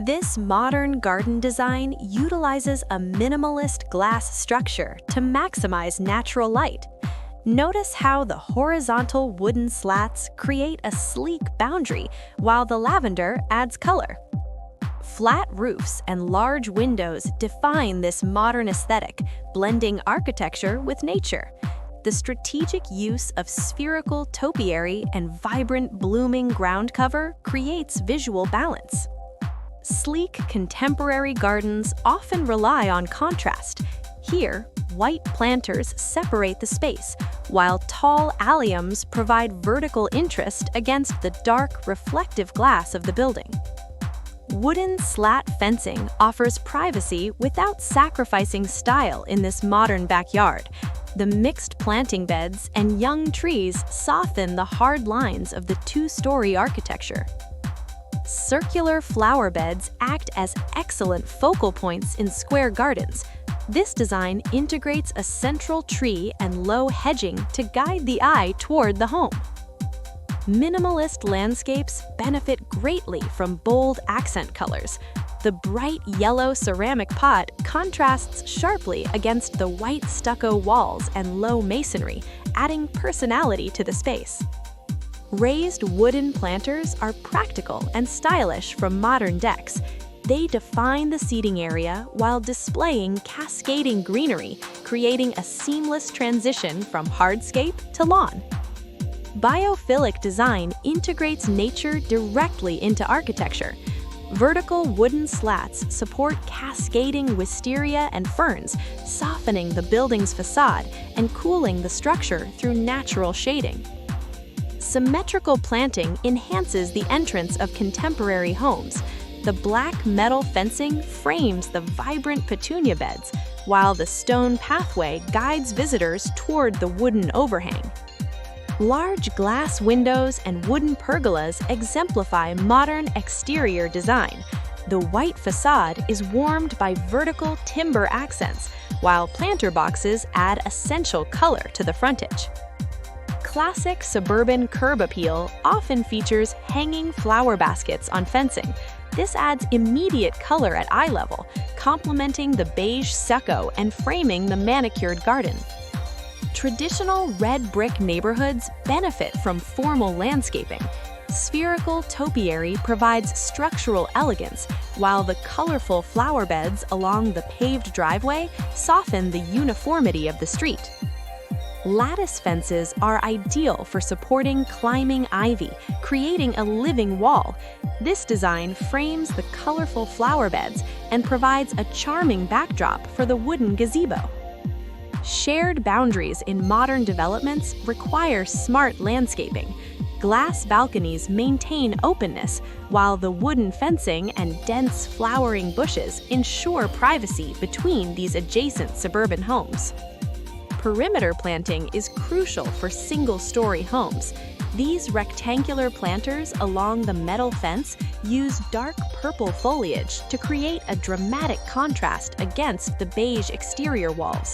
This modern garden design utilizes a minimalist glass structure to maximize natural light. Notice how the horizontal wooden slats create a sleek boundary while the lavender adds color. Flat roofs and large windows define this modern aesthetic, blending architecture with nature. The strategic use of spherical topiary and vibrant blooming ground cover creates visual balance. Sleek contemporary gardens often rely on contrast. Here, white planters separate the space, while tall alliums provide vertical interest against the dark, reflective glass of the building. Wooden slat fencing offers privacy without sacrificing style in this modern backyard. The mixed planting beds and young trees soften the hard lines of the two-story architecture. Circular flower beds act as excellent focal points in square gardens. This design integrates a central tree and low hedging to guide the eye toward the home. Minimalist landscapes benefit greatly from bold accent colors. The bright yellow ceramic pot contrasts sharply against the white stucco walls and low masonry, adding personality to the space. Raised wooden planters are practical and stylish from modern decks. They define the seating area while displaying cascading greenery, creating a seamless transition from hardscape to lawn. Biophilic design integrates nature directly into architecture. Vertical wooden slats support cascading wisteria and ferns, softening the building's facade and cooling the structure through natural shading. Symmetrical planting enhances the entrance of contemporary homes. The black metal fencing frames the vibrant petunia beds, while the stone pathway guides visitors toward the wooden overhang. Large glass windows and wooden pergolas exemplify modern exterior design. The white facade is warmed by vertical timber accents, while planter boxes add essential color to the frontage. Classic suburban curb appeal often features hanging flower baskets on fencing. This adds immediate color at eye level, complementing the beige stucco and framing the manicured garden. Traditional red brick neighborhoods benefit from formal landscaping. Spherical topiary provides structural elegance, while the colorful flower beds along the paved driveway soften the uniformity of the street. Lattice fences are ideal for supporting climbing ivy, creating a living wall. This design frames the colorful flower beds and provides a charming backdrop for the wooden gazebo. Shared boundaries in modern developments require smart landscaping. Glass balconies maintain openness, while the wooden fencing and dense flowering bushes ensure privacy between these adjacent suburban homes. Perimeter planting is crucial for single-story homes. These rectangular planters along the metal fence use dark purple foliage to create a dramatic contrast against the beige exterior walls.